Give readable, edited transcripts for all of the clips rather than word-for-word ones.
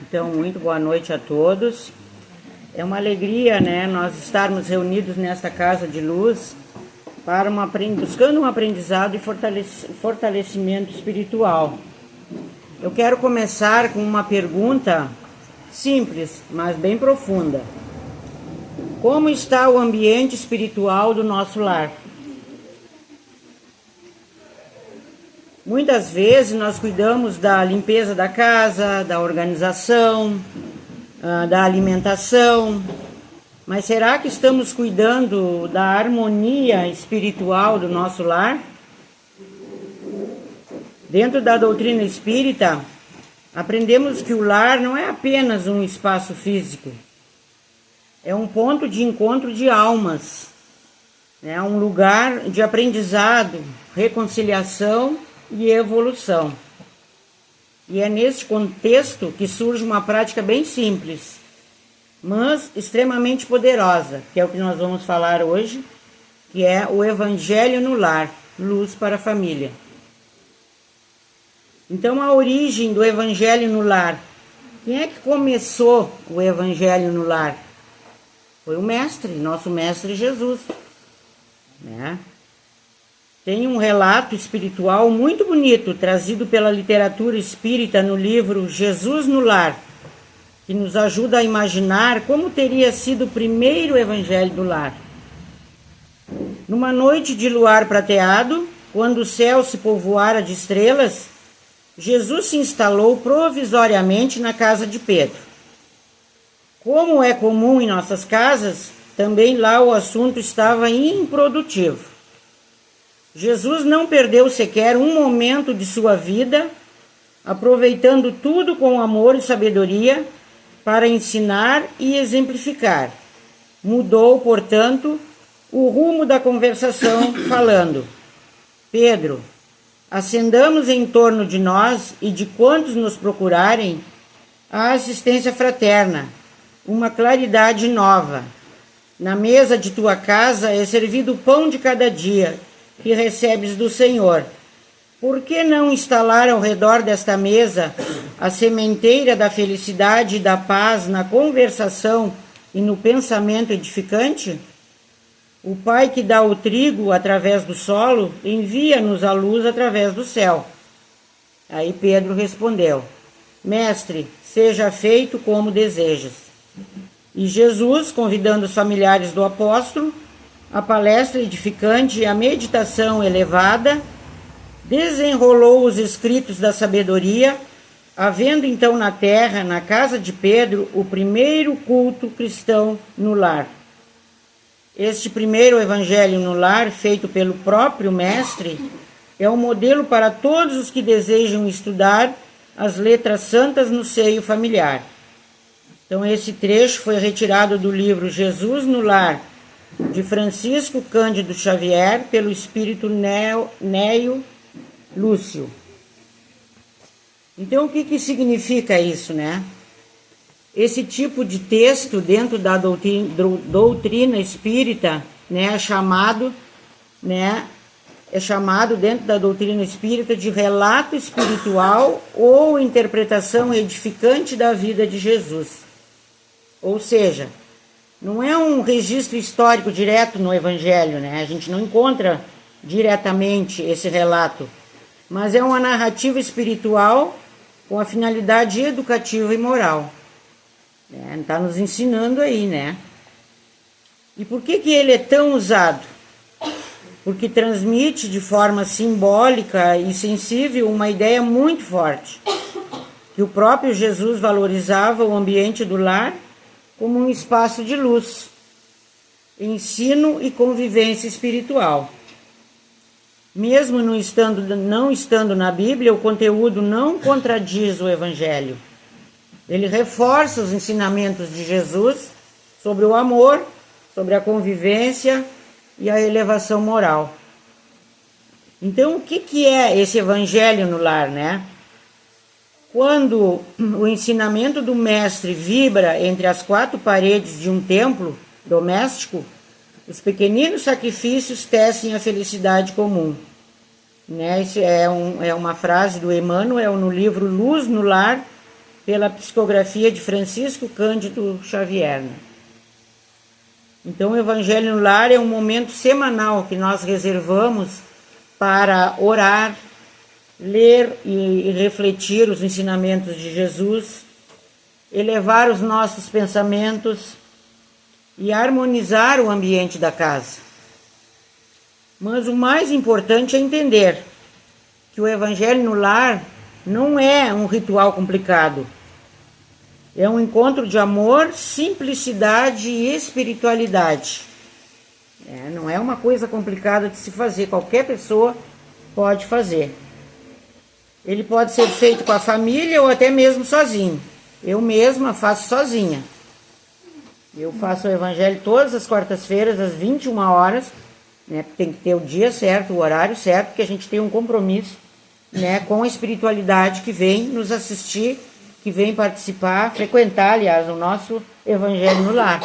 Então, muito boa noite a todos. É uma alegria, né, nós estarmos reunidos nesta casa de luz para buscando um aprendizado e fortalecimento espiritual. Eu quero começar com uma pergunta simples, mas bem profunda. Como está o ambiente espiritual do nosso lar? Muitas vezes nós cuidamos da limpeza da casa, da organização, da alimentação, mas será que estamos cuidando da harmonia espiritual do nosso lar? Dentro da doutrina espírita, aprendemos que o lar não é apenas um espaço físico, é um ponto de encontro de almas, é um lugar de aprendizado, reconciliação e evolução. E é neste contexto que surge uma prática bem simples, mas extremamente poderosa, que é o que nós vamos falar hoje, que é o Evangelho no Lar, luz para a família. Então, a origem do Evangelho no Lar. Quem é que começou o Evangelho no Lar? Foi o Mestre, nosso Mestre Jesus, né? Tem um relato espiritual muito bonito, trazido pela literatura espírita no livro Jesus no Lar, que nos ajuda a imaginar como teria sido o primeiro evangelho do lar. Numa noite de luar prateado, quando o céu se povoara de estrelas, Jesus se instalou provisoriamente na casa de Pedro. Como é comum em nossas casas, também lá o assunto estava improdutivo. Jesus não perdeu sequer um momento de sua vida, aproveitando tudo com amor e sabedoria para ensinar e exemplificar. Mudou, portanto, o rumo da conversação, falando: Pedro, acendamos em torno de nós e de quantos nos procurarem a assistência fraterna, uma claridade nova. Na mesa de tua casa é servido o pão de cada dia, que recebes do Senhor. Por que não instalar ao redor desta mesa a sementeira da felicidade e da paz na conversação e no pensamento edificante? O Pai que dá o trigo através do solo, envia-nos a luz através do céu. Aí Pedro respondeu: Mestre, seja feito como desejas. E Jesus, convidando os familiares do apóstolo, a palestra edificante e a meditação elevada, desenrolou os escritos da sabedoria, havendo então na terra, na casa de Pedro, o primeiro culto cristão no lar. Este primeiro evangelho no lar, feito pelo próprio Mestre, é um modelo para todos os que desejam estudar as letras santas no seio familiar. Então esse trecho foi retirado do livro Jesus no Lar, de Francisco Cândido Xavier, pelo espírito Neio Lúcio. Então, o que significa isso, né? Esse tipo de texto dentro da doutrina espírita, né, é chamado dentro da doutrina espírita de relato espiritual ou interpretação edificante da vida de Jesus. Ou seja, não é um registro histórico direto no Evangelho, né? A gente não encontra diretamente esse relato, mas é uma narrativa espiritual com a finalidade educativa e moral. Está nos ensinando aí, né? E por que ele é tão usado? Porque transmite de forma simbólica e sensível uma ideia muito forte, que o próprio Jesus valorizava o ambiente do lar como um espaço de luz, ensino e convivência espiritual. Mesmo não estando na Bíblia, o conteúdo não contradiz o Evangelho. Ele reforça os ensinamentos de Jesus sobre o amor, sobre a convivência e a elevação moral. Então, o que é esse Evangelho no lar, né? Quando o ensinamento do Mestre vibra entre as quatro paredes de um templo doméstico, os pequeninos sacrifícios tecem a felicidade comum. Né? Isso é uma frase do Emmanuel no livro Luz no Lar, pela psicografia de Francisco Cândido Xavier. Então, o Evangelho no Lar é um momento semanal que nós reservamos para orar, ler e refletir os ensinamentos de Jesus, elevar os nossos pensamentos e harmonizar o ambiente da casa. Mas o mais importante é entender que o Evangelho no Lar não é um ritual complicado. É um encontro de amor, simplicidade e espiritualidade. Não é uma coisa complicada de se fazer, qualquer pessoa pode fazer. Ele pode ser feito com a família ou até mesmo sozinho. Eu mesma faço sozinha. Eu faço o Evangelho todas as quartas-feiras, às 21 horas. Tem que ter o dia certo, o horário certo, porque a gente tem um compromisso com a espiritualidade que vem nos assistir, que vem participar, frequentar, aliás, o nosso Evangelho no Lar.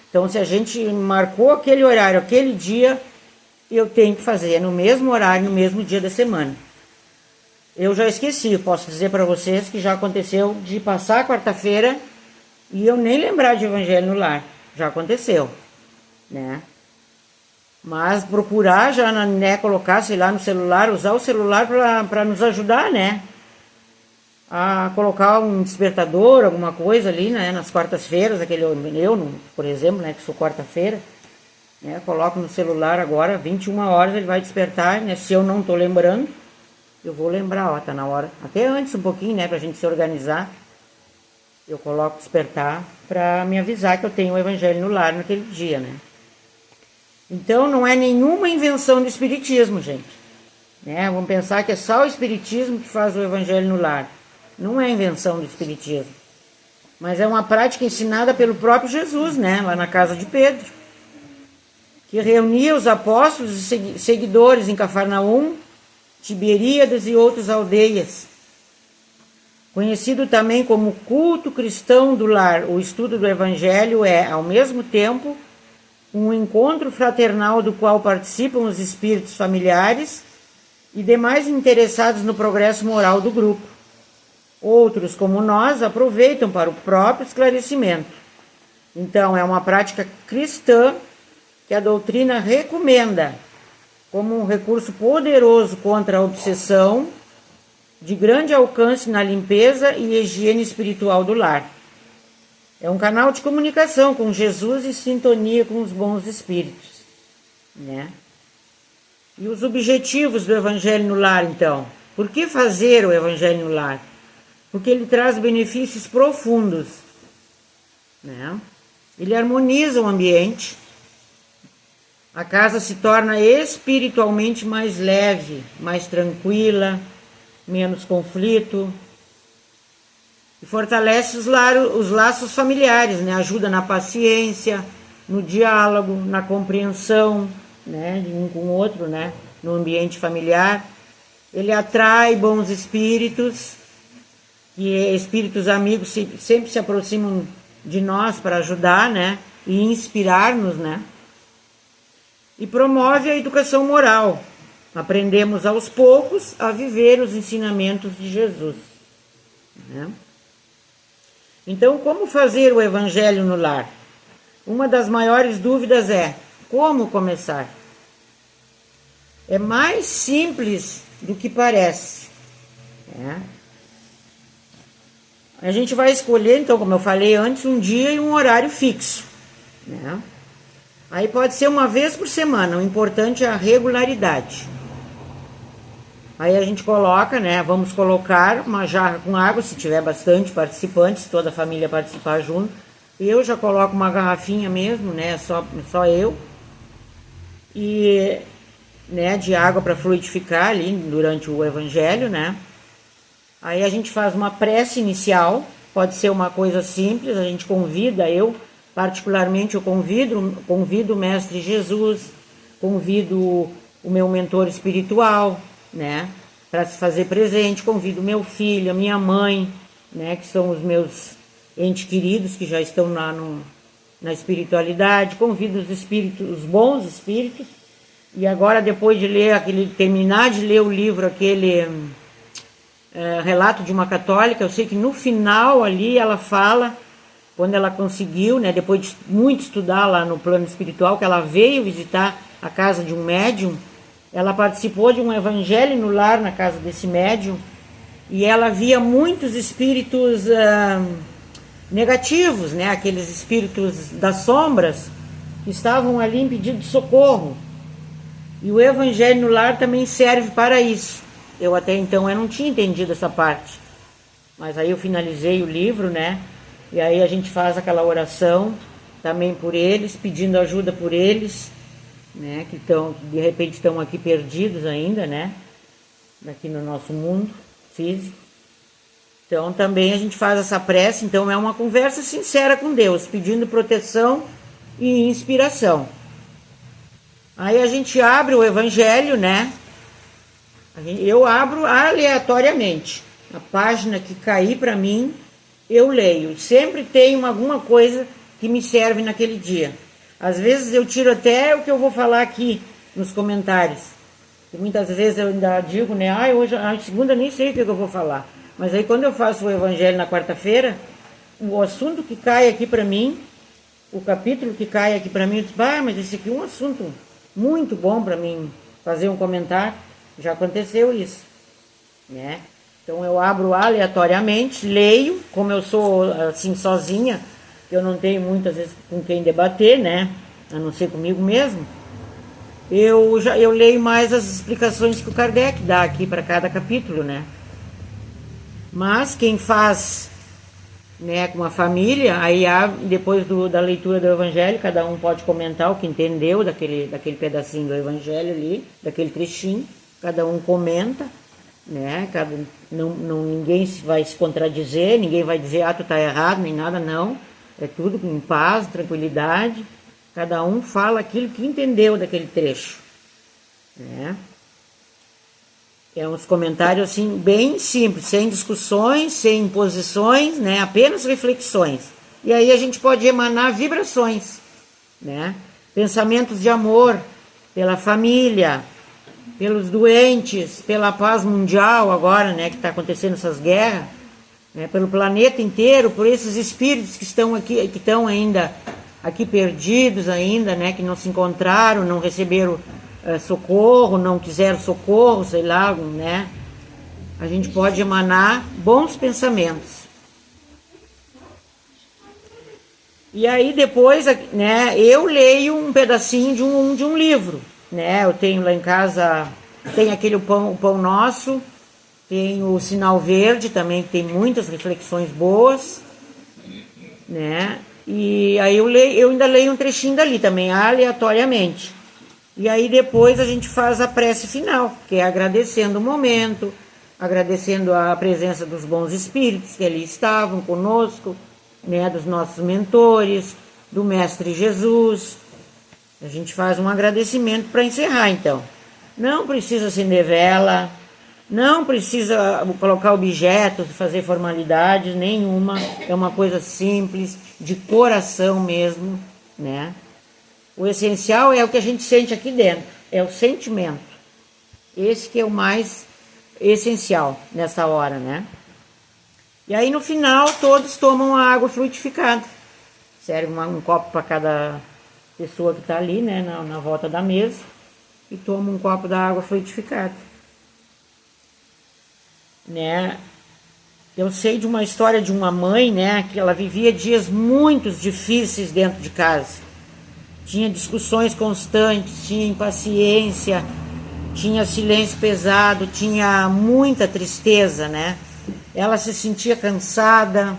Então, se a gente marcou aquele horário, aquele dia, eu tenho que fazer no mesmo horário, no mesmo dia da semana. Eu já esqueci, posso dizer para vocês que já aconteceu de passar a quarta-feira e eu nem lembrar de Evangelho no Lar. Já aconteceu, Mas procurar já, colocar, sei lá, no celular, usar o celular para nos ajudar, a colocar um despertador, alguma coisa ali, nas quartas-feiras, por exemplo, que sou quarta-feira, coloco no celular agora, 21 horas ele vai despertar, se eu não estou lembrando, eu vou lembrar, tá na hora, até antes um pouquinho, pra gente se organizar, eu coloco despertar para me avisar que eu tenho o Evangelho no Lar naquele dia, Então, não é nenhuma invenção do Espiritismo, gente. Vamos pensar que é só o Espiritismo que faz o Evangelho no Lar. Não é invenção do Espiritismo. Mas é uma prática ensinada pelo próprio Jesus, lá na casa de Pedro, que reunia os apóstolos e seguidores em Cafarnaum, Tiberíades e outras aldeias. Conhecido também como culto cristão do lar, o estudo do Evangelho é, ao mesmo tempo, um encontro fraternal do qual participam os espíritos familiares e demais interessados no progresso moral do grupo. Outros, como nós, aproveitam para o próprio esclarecimento. Então, é uma prática cristã que a doutrina recomenda como um recurso poderoso contra a obsessão, de grande alcance na limpeza e higiene espiritual do lar. É um canal de comunicação com Jesus e sintonia com os bons espíritos. E os objetivos do Evangelho no Lar, então? Por que fazer o Evangelho no Lar? Porque ele traz benefícios profundos. Ele harmoniza o ambiente. A casa se torna espiritualmente mais leve, mais tranquila, menos conflito. E fortalece os laços familiares, ajuda na paciência, no diálogo, na compreensão, de um com o outro, no ambiente familiar. Ele atrai bons espíritos, que espíritos amigos sempre se aproximam de nós para ajudar, e inspirar-nos, E promove a educação moral. Aprendemos aos poucos a viver os ensinamentos de Jesus. Então, como fazer o Evangelho no Lar? Uma das maiores dúvidas é como começar. É mais simples do que parece. A gente vai escolher, então, como eu falei antes, um dia e um horário fixo. Aí pode ser uma vez por semana, o importante é a regularidade. Aí a gente coloca, vamos colocar uma jarra com água, se tiver bastante participantes, se toda a família participar junto. Eu já coloco uma garrafinha mesmo, só eu. E, de água para fluidificar ali durante o Evangelho, Aí a gente faz uma prece inicial, pode ser uma coisa simples, a gente convida, particularmente eu convido o Mestre Jesus, convido o meu mentor espiritual, para se fazer presente, convido meu filho, a minha mãe, que são os meus entes queridos que já estão na espiritualidade, convido os espíritos, os bons espíritos, e agora depois de terminar de ler o livro, aquele relato de uma católica. Eu sei que no final ali ela fala, quando ela conseguiu, né, depois de muito estudar lá no plano espiritual, que ela veio visitar a casa de um médium, ela participou de um evangelho no lar na casa desse médium, e ela via muitos espíritos negativos, né, aqueles espíritos das sombras, que estavam ali em pedido de socorro. E o evangelho no lar também serve para isso. Eu até então eu não tinha entendido essa parte. Mas aí eu finalizei o livro, né? E aí a gente faz aquela oração também por eles, pedindo ajuda por eles, né? Que de repente estão aqui perdidos ainda, né? Aqui no nosso mundo físico. Então também a gente faz essa prece. Então é uma conversa sincera com Deus, pedindo proteção e inspiração. Aí a gente abre o evangelho, né? Eu abro aleatoriamente. A página que cair para mim, eu leio. Sempre tem alguma coisa que me serve naquele dia. Às vezes eu tiro até o que eu vou falar aqui nos comentários. E muitas vezes eu ainda digo, né? Hoje, segunda nem sei o que eu vou falar. Mas aí quando eu faço o evangelho na quarta-feira, o assunto que cai aqui para mim, o capítulo que cai aqui para mim, eu digo, mas esse aqui é um assunto muito bom para mim fazer um comentário. Já aconteceu isso, né? Então eu abro aleatoriamente, leio, como eu sou assim sozinha, eu não tenho muitas vezes com quem debater, né? A não ser comigo mesmo. Eu leio mais as explicações que o Kardec dá aqui para cada capítulo, né? Mas quem faz, né, com a família, aí depois da leitura do Evangelho, cada um pode comentar o que entendeu daquele pedacinho do Evangelho ali, daquele trechinho, cada um comenta, né? Ninguém vai se contradizer, ninguém vai dizer, tu tá errado, nem nada, não. É tudo em paz, tranquilidade, cada um fala aquilo que entendeu daquele trecho, né? É uns comentários assim bem simples, sem discussões, sem imposições, né? Apenas reflexões. E aí a gente pode emanar vibrações, né? Pensamentos de amor pela família, pelos doentes, pela paz mundial agora, né? Que está acontecendo essas guerras, né? Pelo planeta inteiro, por esses espíritos que estão aqui, que estão ainda aqui perdidos ainda, né? Que não se encontraram, não receberam socorro, não quiseram socorro, sei lá, né? A gente pode emanar bons pensamentos. E aí depois, né, eu leio um pedacinho de um livro, né? Eu tenho lá em casa, tem aquele o Pão Nosso, tem o Sinal Verde também, que tem muitas reflexões boas, né? E aí eu ainda leio um trechinho dali também, aleatoriamente. E aí depois a gente faz a prece final, que é agradecendo o momento, agradecendo a presença dos bons espíritos que ali estavam conosco, né, dos nossos mentores, do Mestre Jesus. A gente faz um agradecimento para encerrar, então. Não precisa acender vela, não precisa colocar objetos, fazer formalidades nenhuma. É uma coisa simples, de coração mesmo, né? O essencial é o que a gente sente aqui dentro, é o sentimento. Esse que é o mais essencial nessa hora, né? E aí no final todos tomam a água fluidificada. Serve um copo para cada pessoa que está ali, né, na volta da mesa, e toma um copo da água fluidificada. Né? Eu sei de uma história de uma mãe, né, que ela vivia dias muito difíceis dentro de casa. Tinha discussões constantes, tinha impaciência, tinha silêncio pesado, tinha muita tristeza, né? Ela se sentia cansada,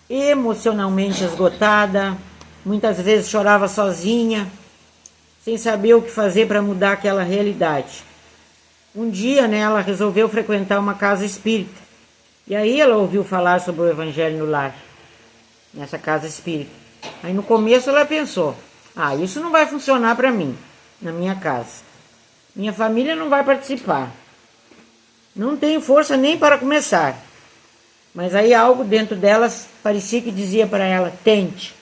emocionalmente esgotada, muitas vezes chorava sozinha, sem saber o que fazer para mudar aquela realidade. Um dia, né, ela resolveu frequentar uma casa espírita. E aí ela ouviu falar sobre o Evangelho no lar, nessa casa espírita. Aí no começo ela pensou, isso não vai funcionar para mim, na minha casa. Minha família não vai participar. Não tenho força nem para começar. Mas aí algo dentro delas parecia que dizia para ela, tente,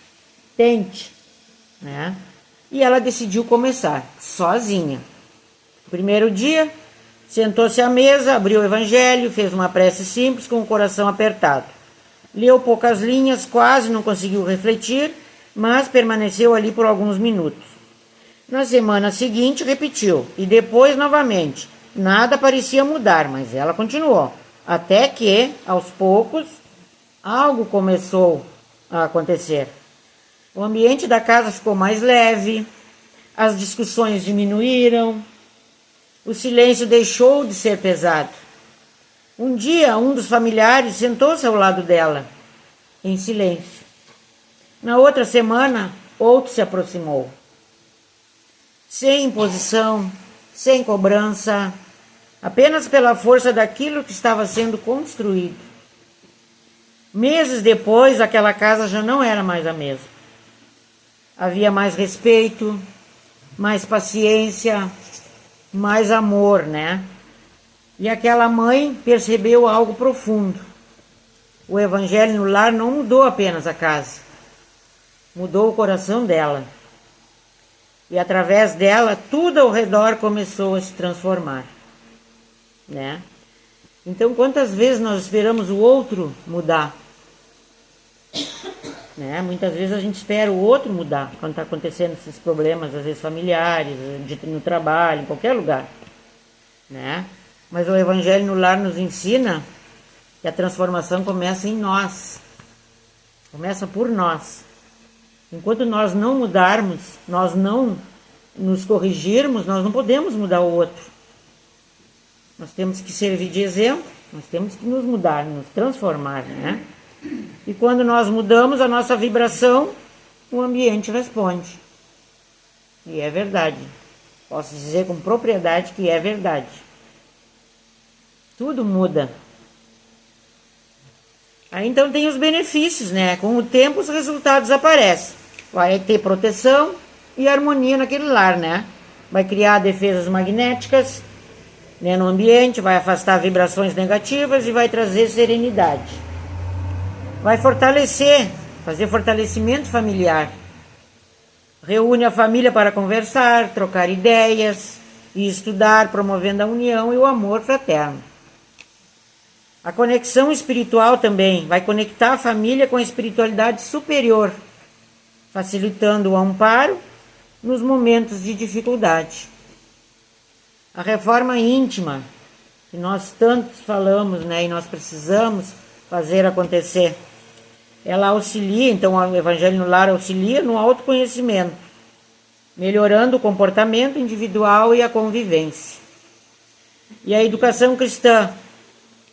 né? E ela decidiu começar, sozinha. Primeiro dia, Sentou-se à mesa, abriu o evangelho, fez uma prece simples com o coração apertado. Leu poucas linhas, quase não conseguiu refletir, mas permaneceu ali por alguns minutos. Na semana seguinte repetiu, e depois novamente. Nada parecia mudar, mas ela continuou. Até que, aos poucos, algo começou a acontecer. O ambiente da casa ficou mais leve, as discussões diminuíram, o silêncio deixou de ser pesado. Um dia, um dos familiares sentou-se ao lado dela, em silêncio. Na outra semana, outro se aproximou. Sem imposição, sem cobrança, apenas pela força daquilo que estava sendo construído. Meses depois, aquela casa já não era mais a mesma. Havia mais respeito, mais paciência, mais amor, né? E aquela mãe percebeu algo profundo. O evangelho no lar não mudou apenas a casa, mudou o coração dela. E através dela, tudo ao redor começou a se transformar, né? Então, quantas vezes nós esperamos o outro mudar? Né? Muitas vezes a gente espera o outro mudar, quando está acontecendo esses problemas, às vezes familiares, no trabalho, em qualquer lugar, né? Mas o evangelho no lar nos ensina que a transformação começa em nós, começa por nós. Enquanto nós não mudarmos, nós não nos corrigirmos, nós não podemos mudar o outro. Nós temos que servir de exemplo, nós temos que nos mudar, nos transformar, né? E quando nós mudamos a nossa vibração, o ambiente responde. E é verdade. Posso dizer com propriedade que é verdade. Tudo muda. Aí então tem os benefícios, né? Com o tempo os resultados aparecem. Vai ter proteção e harmonia naquele lar, né? Vai criar defesas magnéticas, né, no ambiente, vai afastar vibrações negativas e vai trazer serenidade. Vai fortalecer, fazer fortalecimento familiar. Reúne a família para conversar, trocar ideias e estudar, promovendo a união e o amor fraterno. A conexão espiritual também vai conectar a família com a espiritualidade superior, facilitando o amparo nos momentos de dificuldade. A reforma íntima, que nós tanto falamos, né, e nós precisamos fazer acontecer, ela auxilia, então o Evangelho no Lar auxilia no autoconhecimento, melhorando o comportamento individual e a convivência. E a educação cristã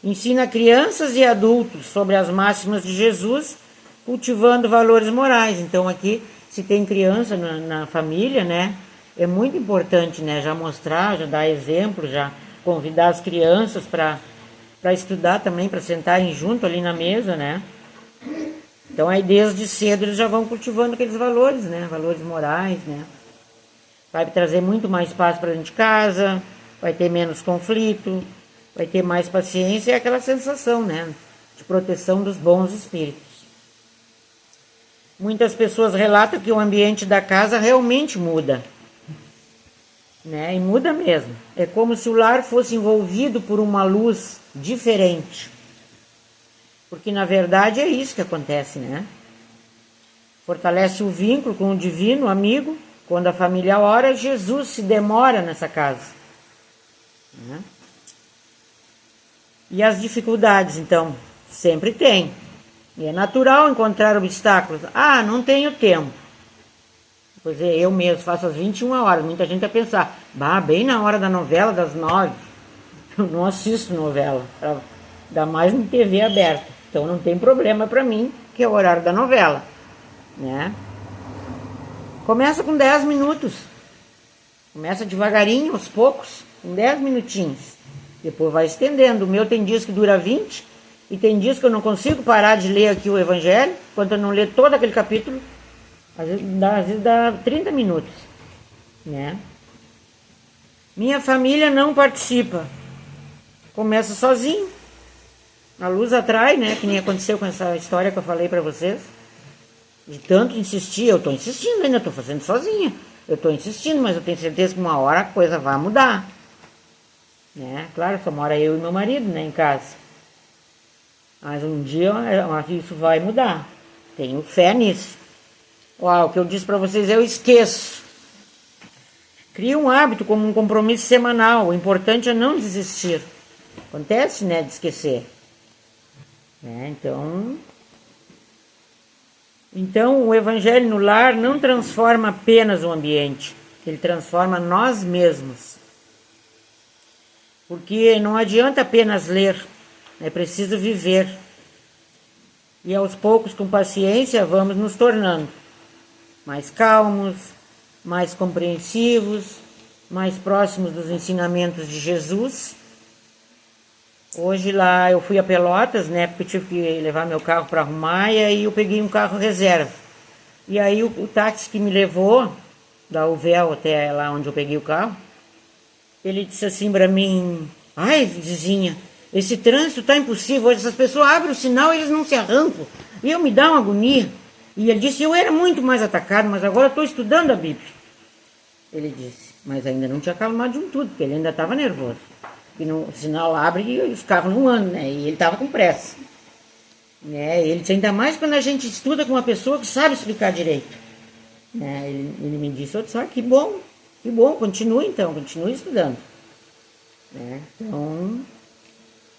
ensina crianças e adultos sobre as máximas de Jesus, cultivando valores morais. Então aqui, se tem criança na família, né, é muito importante, né, já mostrar, já dar exemplo, já convidar as crianças para estudar também, para sentarem junto ali na mesa, né. Então aí desde cedo eles já vão cultivando aqueles valores, né, valores morais, né. Vai trazer muito mais paz para dentro de casa, vai ter menos conflito, vai ter mais paciência e aquela sensação, né, de proteção dos bons espíritos. Muitas pessoas relatam que o ambiente da casa realmente muda, né, e muda mesmo. É como se o lar fosse envolvido por uma luz diferente. Porque na verdade é isso que acontece, né? Fortalece o vínculo com o divino amigo. Quando a família ora, Jesus se demora nessa casa, né? E as dificuldades, então, sempre tem. E é natural encontrar obstáculos. Ah, não tenho tempo. Pois é, eu mesmo faço às 21 horas. Muita gente vai pensar, bah, bem na hora da novela, das 9. Eu não assisto novela, ainda mais em TV aberta. Então não tem problema para mim, que é o horário da novela, né? Começa com 10 minutos. Começa devagarinho, aos poucos, com 10 minutinhos. Depois vai estendendo. O meu tem dias que dura 20, e tem dias que eu não consigo parar de ler aqui o Evangelho, enquanto eu não ler todo aquele capítulo, às vezes dá 30 minutos, né? Minha família não participa. Começa sozinho. A luz atrai, né? Que nem aconteceu com essa história que eu falei para vocês. De tanto insistir, eu estou insistindo ainda, estou fazendo sozinha. Eu estou insistindo, mas eu tenho certeza que uma hora a coisa vai mudar. né? Claro, só mora eu e meu marido, né, em casa. Mas um dia isso vai mudar. Tenho fé nisso. O que eu disse para vocês eu esqueço. Cria um hábito como um compromisso semanal. O importante é não desistir. Acontece, né, de esquecer. Né? Então, o Evangelho no lar não transforma apenas o ambiente. Ele transforma nós mesmos. Porque não adianta apenas ler. É preciso viver. E aos poucos, com paciência, vamos nos tornando mais calmos, mais compreensivos, mais próximos dos ensinamentos de Jesus. Hoje lá eu fui a Pelotas, né, porque eu tive que levar meu carro para arrumar, e aí eu peguei um carro reserva. E aí o táxi que me levou, da Uvel até lá onde eu peguei o carro, ele disse assim para mim: ai, vizinha, esse trânsito tá impossível, essas pessoas abrem o sinal e eles não se arrancam. E eu me dá uma agonia. E ele disse: eu era muito mais atacado, mas agora estou estudando a Bíblia. Ele disse, mas ainda não tinha acalmado de um tudo, porque ele ainda estava nervoso. E o sinal abre e os carros não andam, né? E ele estava com pressa. Né? Ele disse, ainda mais quando a gente estuda com uma pessoa que sabe explicar direito. Né? Ele me disse, que bom, continue estudando. Né? Então,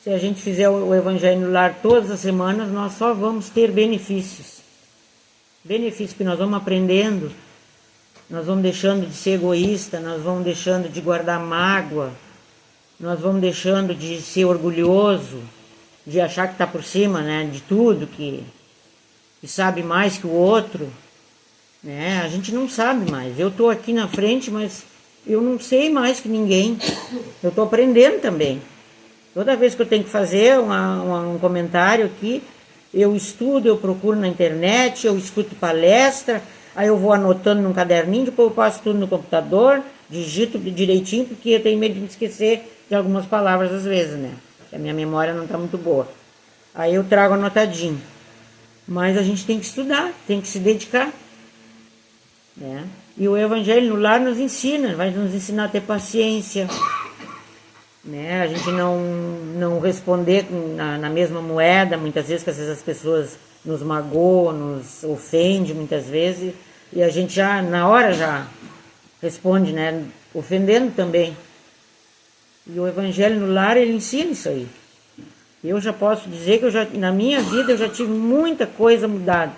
se a gente fizer o Evangelho no lar todas as semanas, nós só vamos ter benefícios. Benefícios que nós vamos aprendendo, nós vamos deixando de ser egoísta, nós vamos deixando de guardar mágoa, nós vamos deixando de ser orgulhoso, de achar que está por cima, né, de tudo, que sabe mais que o outro. Né? A gente não sabe mais. Eu estou aqui na frente, mas eu não sei mais que ninguém. Eu estou aprendendo também. Toda vez que eu tenho que fazer um comentário aqui, eu estudo, eu procuro na internet, eu escuto palestra, aí eu vou anotando num caderninho, depois eu passo tudo no computador, digito direitinho, porque eu tenho medo de me esquecer de algumas palavras às vezes, né? A minha memória não está muito boa. Aí eu trago anotadinho. Mas a gente tem que estudar, tem que se dedicar. Né? E o Evangelho no lar nos ensina, vai nos ensinar a ter paciência. Né? A gente não responder na mesma moeda, muitas vezes, que às vezes as pessoas nos magoam, nos ofendem muitas vezes, e a gente já, na hora, já responde, né? Ofendendo também. E o Evangelho no lar, ele ensina isso aí. Eu já posso dizer que na minha vida eu já tive muita coisa mudada.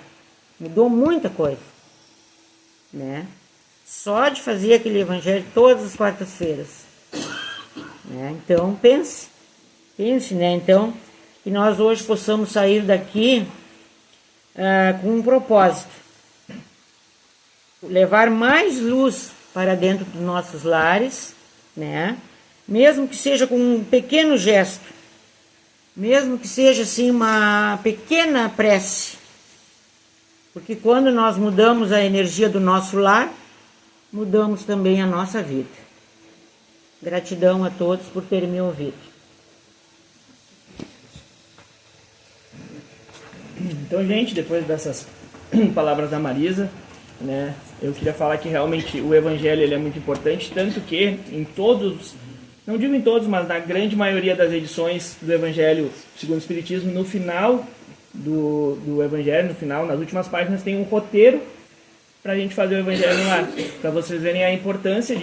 Mudou muita coisa. Né? Só de fazer aquele Evangelho todas as quartas-feiras. Né? Então, pense, né? Então, que nós hoje possamos sair daqui com um propósito. Levar mais luz para dentro dos nossos lares, né? Mesmo que seja com um pequeno gesto, mesmo que seja assim uma pequena prece. Porque quando nós mudamos a energia do nosso lar, mudamos também a nossa vida. Gratidão a todos por terem me ouvido. Então, gente, depois dessas palavras da Marisa, né, eu queria falar que realmente o Evangelho ele é muito importante, tanto que em todos, não digo em todos, mas na grande maioria das edições do Evangelho segundo o Espiritismo, no final do Evangelho, no final, nas últimas páginas, tem um roteiro para a gente fazer o Evangelho no lar, para vocês verem a importância